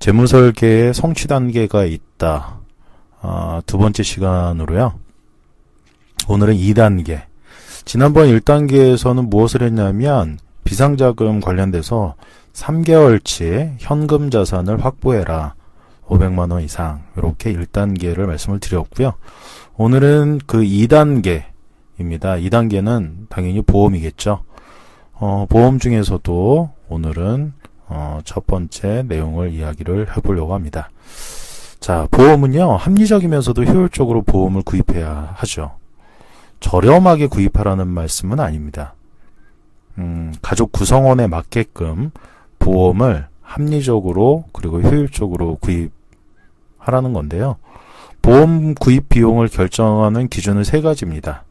재무설계의 성취 단계가 있다. 두 번째 시간으로요. 오늘은 2단계. 지난번 1단계에서는 무엇을 했냐면 비상자금 관련돼서 3개월치 현금 자산을 확보해라. 500만원 이상. 이렇게 1단계를 말씀을 드렸고요. 오늘은 그 2단계입니다. 2단계는 당연히 보험이겠죠. 보험 중에서도 오늘은 첫 번째 내용을 이야기를 해보려고 합니다. 자, 보험은요, 합리적이면서도 효율적으로 보험을 구입해야 하죠. 저렴하게 구입하라는 말씀은 아닙니다. 가족 구성원에 맞게끔 보험을 합리적으로 그리고 효율적으로 구입하라는 건데요. 보험 구입 비용을 결정하는 기준은 3가지입니다.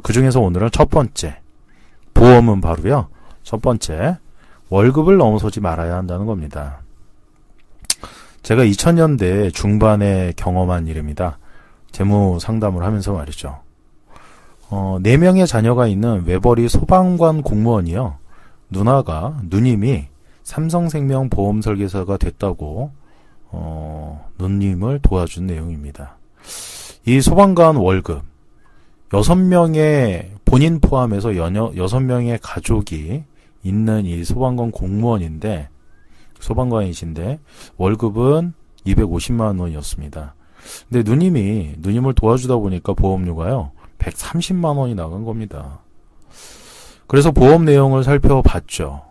그 중에서 오늘은 첫 번째, 보험은 바로요, 첫 번째, 월급을 넘어서지 말아야 한다는 겁니다. 제가 2000년대 중반에 경험한 일입니다. 재무 상담을 하면서 말이죠. 4명의 자녀가 있는 외벌이 소방관 공무원이요. 누님이 삼성생명 보험 설계사가 됐다고 누님을 도와준 내용입니다. 이 소방관 월급 6명의 본인 포함해서 6명의 가족이 있는 이 소방관 공무원인데 소방관이신데 월급은 250만 원이었습니다. 근데 누님을 도와주다 보니까 보험료가요 130만 원이 나간 겁니다. 그래서 보험 내용을 살펴봤죠.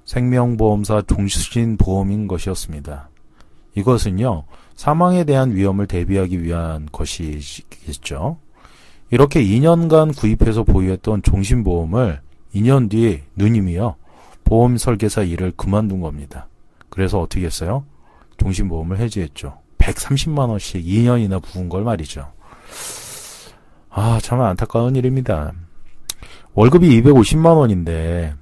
생명보험사 종신보험인 것이었습니다. 이것은요 사망에 대한 위험을 대비하기 위한 것이겠죠. 이렇게 2년간 구입해서 보유했던 종신보험을 2년 뒤에 누님이요 보험 설계사 일을 그만둔 겁니다. 그래서 어떻게 했어요? 종신보험을 해지했죠. 130만 원씩 2년이나 부은 걸 말이죠. 참 안타까운 일입니다. 월급이 250만 원인데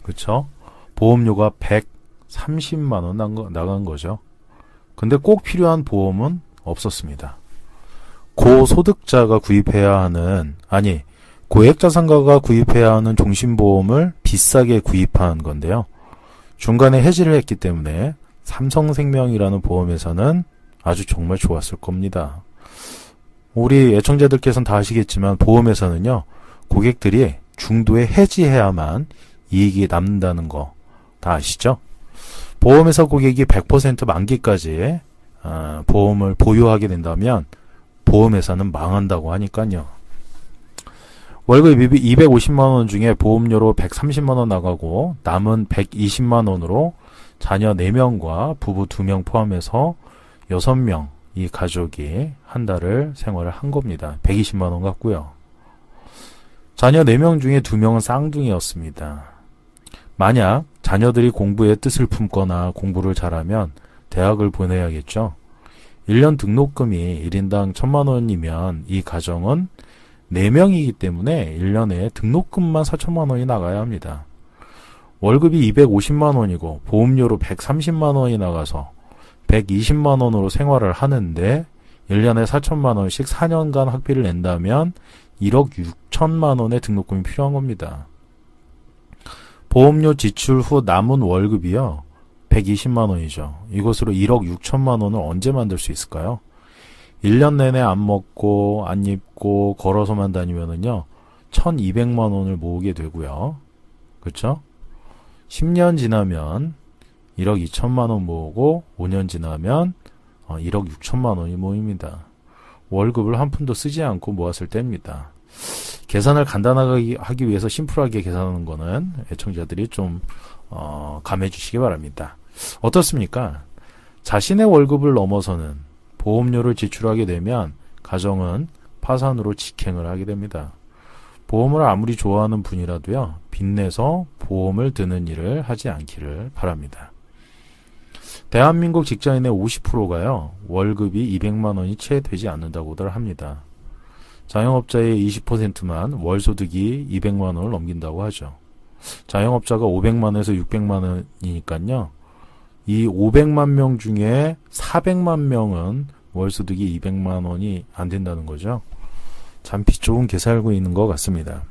그쵸? 보험료가 130만 원 나간 거죠. 근데 꼭 필요한 보험은 없었습니다. 고소득자가 구입해야 하는 고액자산가가 구입해야 하는 종신보험을 비싸게 구입한 건데요. 중간에 해지를 했기 때문에 삼성생명이라는 보험회사는 아주 정말 좋았을 겁니다. 우리 애청자들께서는 다 아시겠지만 보험회사는요. 고객들이 중도에 해지해야만 이익이 남는다는 거 다 아시죠? 보험회사 고객이 100% 만기까지 보험을 보유하게 된다면 보험회사는 망한다고 하니까요. 월급 250만 원 중에 보험료로 130만 원 나가고 남은 120만 원으로 자녀 4명과 부부 2명 포함해서 6명 이 가족이 한 달을 생활을 한 겁니다. 120만 원 같고요. 자녀 4명 중에 2명은 쌍둥이였습니다. 만약 자녀들이 공부에 뜻을 품거나 공부를 잘하면 대학을 보내야겠죠. 1년 등록금이 1인당 1000만 원이면 이 가정은 4명이기 때문에 1년에 등록금만 4천만 원이 나가야 합니다. 월급이 250만 원이고 보험료로 130만 원이 나가서 120만 원으로 생활을 하는데 1년에 4천만 원씩 4년간 학비를 낸다면 1억 6천만 원의 등록금이 필요한 겁니다. 보험료 지출 후 남은 월급이요 120만 원이죠. 이것으로 1억 6천만 원을 언제 만들 수 있을까요? 1년 내내 안 먹고 안 입고 걸어서만 다니면은요 1200만 원을 모으게 되고요. 그렇죠? 10년 지나면 1억 2천만 원 모으고 5년 지나면 1억 6천만 원이 모입니다. 월급을 한 푼도 쓰지 않고 모았을 때입니다. 계산을 간단하게 하기 위해서 심플하게 계산하는 거는 애청자들이 좀 감해 주시기 바랍니다. 어떻습니까? 자신의 월급을 넘어서는 보험료를 지출하게 되면 가정은 파산으로 직행을 하게 됩니다. 보험을 아무리 좋아하는 분이라도요, 빚내서 보험을 드는 일을 하지 않기를 바랍니다. 대한민국 직장인의 50%가요, 월급이 200만 원이 채 되지 않는다고들 합니다. 자영업자의 20%만 월소득이 200만 원을 넘긴다고 하죠. 자영업자가 500만 원에서 600만 원이니까요. 이 500만 명 중에 400만 명은 월소득이 200만 원이 안 된다는 거죠. 참 비 좋은 개 살고 있는 것 같습니다.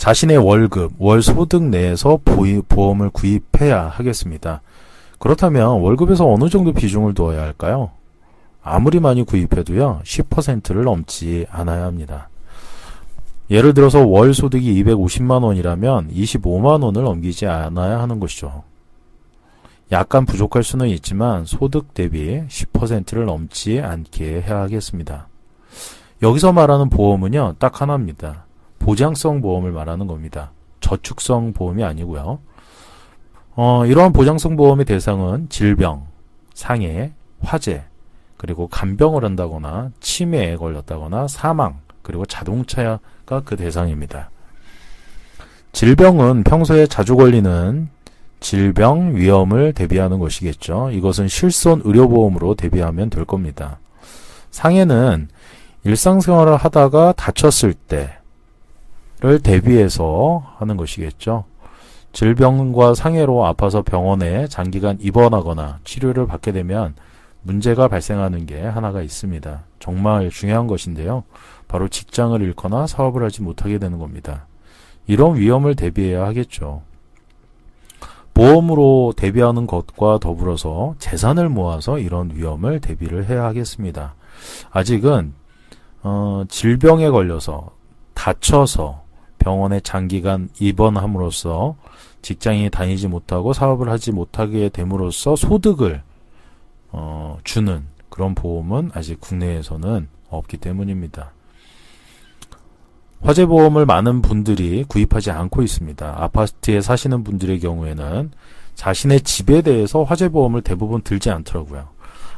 자신의 월급, 월 소득 내에서 보험을 구입해야 하겠습니다. 그렇다면 월급에서 어느 정도 비중을 두어야 할까요? 아무리 많이 구입해도요, 10%를 넘지 않아야 합니다. 예를 들어서 월 소득이 250만 원이라면 25만 원을 넘기지 않아야 하는 것이죠. 약간 부족할 수는 있지만 소득 대비 10%를 넘지 않게 해야 하겠습니다. 여기서 말하는 보험은요, 딱 하나입니다. 보장성 보험을 말하는 겁니다. 저축성 보험이 아니고요. 이러한 보장성 보험의 대상은 질병, 상해, 화재, 그리고 간병을 한다거나 치매에 걸렸다거나 사망, 그리고 자동차가 그 대상입니다. 질병은 평소에 자주 걸리는 질병 위험을 대비하는 것이겠죠. 이것은 실손 의료보험으로 대비하면 될 겁니다. 상해는 일상생활을 하다가 다쳤을 때를 대비해서 하는 것이겠죠. 질병과 상해로 아파서 병원에 장기간 입원하거나 치료를 받게 되면 문제가 발생하는 게 하나가 있습니다. 정말 중요한 것인데요. 바로 직장을 잃거나 사업을 하지 못하게 되는 겁니다. 이런 위험을 대비해야 하겠죠. 보험으로 대비하는 것과 더불어서 재산을 모아서 이런 위험을 대비를 해야 하겠습니다. 아직은 질병에 걸려서 다쳐서 병원에 장기간 입원함으로써 직장인이 다니지 못하고 사업을 하지 못하게 됨으로써 소득을 주는 그런 보험은 아직 국내에서는 없기 때문입니다. 화재보험을 많은 분들이 구입하지 않고 있습니다. 아파트에 사시는 분들의 경우에는 자신의 집에 대해서 화재보험을 대부분 들지 않더라고요.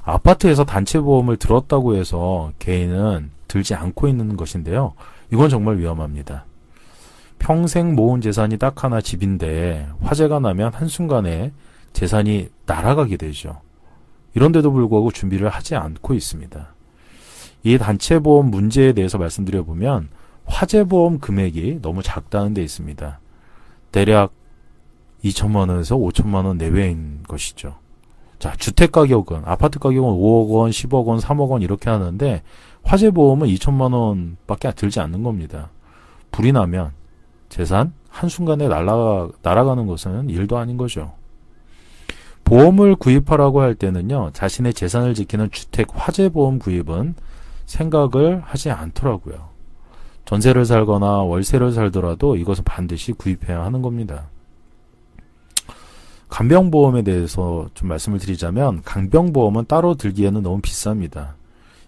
아파트에서 단체보험을 들었다고 해서 개인은 들지 않고 있는 것인데요. 이건 정말 위험합니다. 평생 모은 재산이 딱 하나 집인데 화재가 나면 한순간에 재산이 날아가게 되죠. 이런데도 불구하고 준비를 하지 않고 있습니다. 이 단체보험 문제에 대해서 말씀드려보면 화재보험 금액이 너무 작다는 데 있습니다. 대략 2천만 원에서 5천만 원 내외인 것이죠. 자, 주택가격은, 아파트 가격은 5억 원, 10억 원, 3억 원 이렇게 하는데 화재보험은 2천만 원밖에 들지 않는 겁니다. 불이 나면 재산 한순간에 날아가는 것은 일도 아닌 거죠. 보험을 구입하라고 할 때는요, 자신의 재산을 지키는 주택 화재보험 구입은 생각을 하지 않더라고요. 전세를 살거나 월세를 살더라도 이것은 반드시 구입해야 하는 겁니다. 간병보험에 대해서 좀 말씀을 드리자면 간병보험은 따로 들기에는 너무 비쌉니다.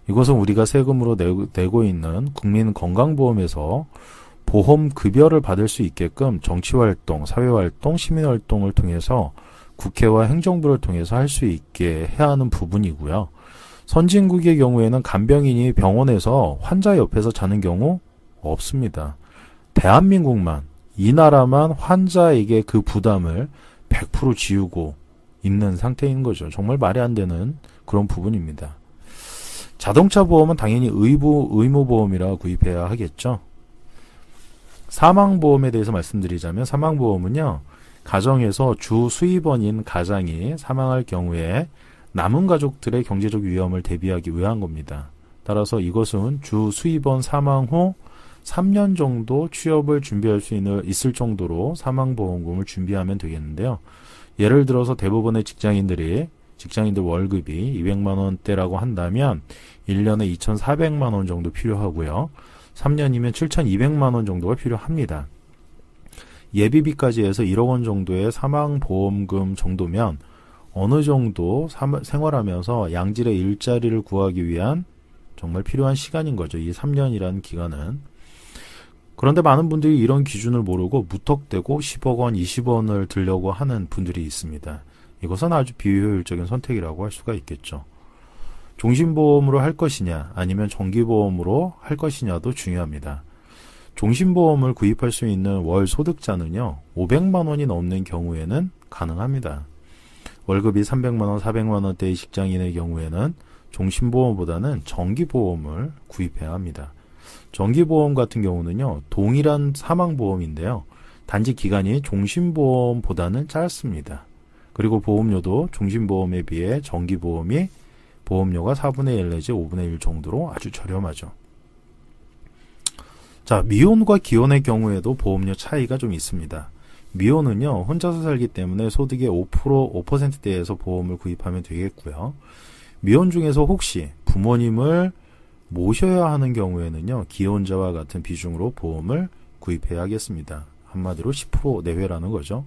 이것은 우리가 세금으로 내고 있는 국민건강보험에서 보험급여를 받을 수 있게끔 정치활동, 사회활동, 시민활동을 통해서 국회와 행정부를 통해서 할 수 있게 해야 하는 부분이고요. 선진국의 경우에는 간병인이 병원에서 환자 옆에서 자는 경우 없습니다. 대한민국만, 이 나라만 환자에게 그 부담을 100% 지우고 있는 상태인 거죠. 정말 말이 안 되는 그런 부분입니다. 자동차 보험은 당연히 의무보험이라 구입해야 하겠죠. 사망보험에 대해서 말씀드리자면 사망보험은요, 가정에서 주 수입원인 가장이 사망할 경우에 남은 가족들의 경제적 위험을 대비하기 위한 겁니다. 따라서 이것은 주 수입원 사망 후 3년 정도 취업을 준비할 수 있을 정도로 사망보험금을 준비하면 되겠는데요. 예를 들어서 대부분의 직장인들 월급이 200만 원대라고 한다면 1년에 2,400만 원 정도 필요하고요. 3년이면 7,200만 원 정도가 필요합니다. 예비비까지 해서 1억 원 정도의 사망보험금 정도면 어느 정도 생활하면서 양질의 일자리를 구하기 위한 정말 필요한 시간인 거죠. 이 3년이라는 기간은. 그런데 많은 분들이 이런 기준을 모르고 무턱대고 10억 원, 20원을 들려고 하는 분들이 있습니다. 이것은 아주 비효율적인 선택이라고 할 수가 있겠죠. 종신보험으로 할 것이냐 아니면 정기보험으로 할 것이냐도 중요합니다. 종신보험을 구입할 수 있는 월 소득자는요, 500만 원이 넘는 경우에는 가능합니다. 월급이 300만 원, 400만 원대의 직장인의 경우에는 종신보험보다는 정기보험을 구입해야 합니다. 정기보험 같은 경우는요, 동일한 사망보험인데요, 단지 기간이 종신보험보다는 짧습니다. 그리고 보험료도 종신보험에 비해 정기보험이 보험료가 4분의 1 내지 5분의 1 정도로 아주 저렴하죠. 자, 미혼과 기혼의 경우에도 보험료 차이가 좀 있습니다. 미혼은요, 혼자서 살기 때문에 소득의 5%대에서 보험을 구입하면 되겠고요. 미혼 중에서 혹시 부모님을 모셔야 하는 경우에는요, 기혼자와 같은 비중으로 보험을 구입해야 하겠습니다. 한마디로 10% 내외라는 거죠.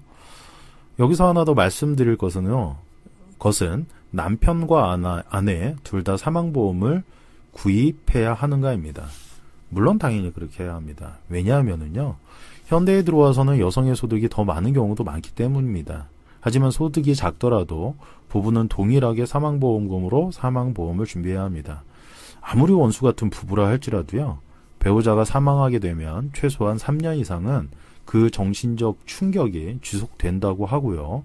여기서 하나 더 말씀드릴 것은 남편과 아내 둘 다 사망보험을 구입해야 하는가입니다. 물론 당연히 그렇게 해야 합니다. 왜냐하면은요, 현대에 들어와서는 여성의 소득이 더 많은 경우도 많기 때문입니다. 하지만 소득이 작더라도 부부는 동일하게 사망보험금으로 사망보험을 준비해야 합니다. 아무리 원수 같은 부부라 할지라도요, 배우자가 사망하게 되면 최소한 3년 이상은 그 정신적 충격이 지속된다고 하고요.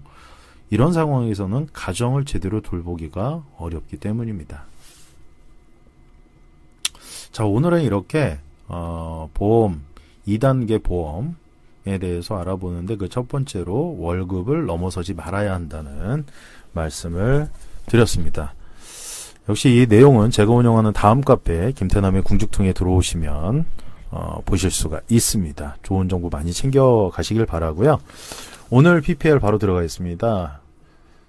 이런 상황에서는 가정을 제대로 돌보기가 어렵기 때문입니다. 자, 오늘은 이렇게 보험, 2단계 보험에 대해서 알아보는데 그 첫 번째로 월급을 넘어서지 말아야 한다는 말씀을 드렸습니다. 역시 이 내용은 제가 운영하는 다음 카페 김태남의 궁죽통에 들어오시면 보실 수가 있습니다. 좋은 정보 많이 챙겨 가시길 바라고요. 오늘 PPL 바로 들어가겠습니다.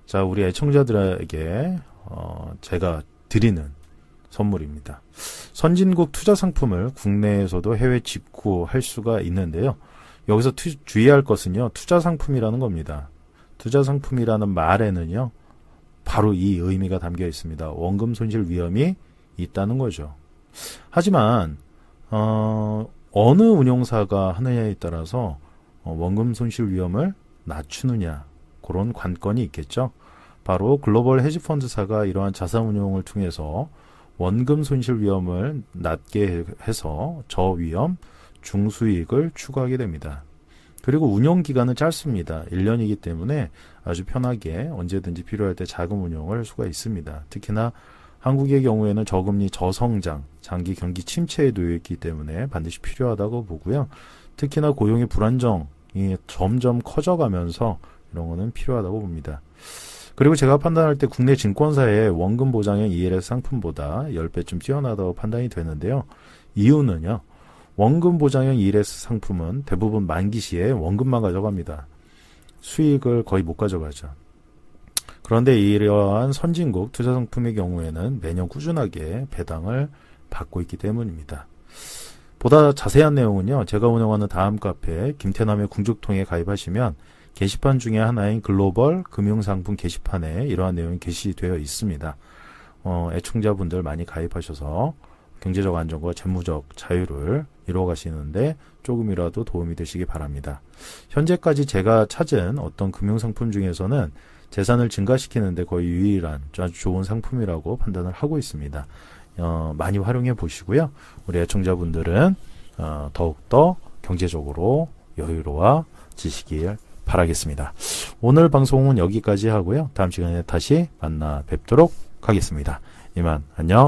자, 우리 애청자들에게 제가 드리는 선물입니다. 선진국 투자 상품을 국내에서도 해외 직구할 수가 있는데요. 여기서 주의할 것은요, 투자 상품이라는 겁니다. 투자 상품이라는 말에는요, 바로 이 의미가 담겨 있습니다. 원금 손실 위험이 있다는 거죠. 하지만 어느 운용사가 하느냐에 따라서 원금 손실 위험을 낮추느냐, 그런 관건이 있겠죠. 바로 글로벌 헤지펀드사가 이러한 자산 운용을 통해서 원금 손실 위험을 낮게 해서 저위험, 중수익을 추구하게 됩니다. 그리고 운용 기간은 짧습니다. 1년이기 때문에 아주 편하게 언제든지 필요할 때 자금 운용을 할 수가 있습니다. 특히나 한국의 경우에는 저금리, 저성장, 장기 경기 침체에 놓여 있기 때문에 반드시 필요하다고 보고요. 특히나 고용의 불안정이 점점 커져가면서 이런 거는 필요하다고 봅니다. 그리고 제가 판단할 때 국내 증권사의 원금 보장형 ELS 상품보다 10배쯤 뛰어나다고 판단이 되는데요. 이유는요, 원금 보장형 ELS 상품은 대부분 만기 시에 원금만 가져갑니다. 수익을 거의 못 가져가죠. 그런데 이러한 선진국 투자 상품의 경우에는 매년 꾸준하게 배당을 받고 있기 때문입니다. 보다 자세한 내용은요, 제가 운영하는 다음 카페 김태남의 궁죽통에 가입하시면 게시판 중에 하나인 글로벌 금융상품 게시판에 이러한 내용이 게시되어 있습니다. 애청자분들 많이 가입하셔서 경제적 안정과 재무적 자유를 이루어가시는데 조금이라도 도움이 되시기 바랍니다. 현재까지 제가 찾은 어떤 금융상품 중에서는 재산을 증가시키는데 거의 유일한 아주 좋은 상품이라고 판단을 하고 있습니다. 많이 활용해 보시고요. 우리 애청자분들은 더욱더 경제적으로 여유로워지시길 바라겠습니다. 오늘 방송은 여기까지 하고요. 다음 시간에 다시 만나 뵙도록 하겠습니다. 이만 안녕.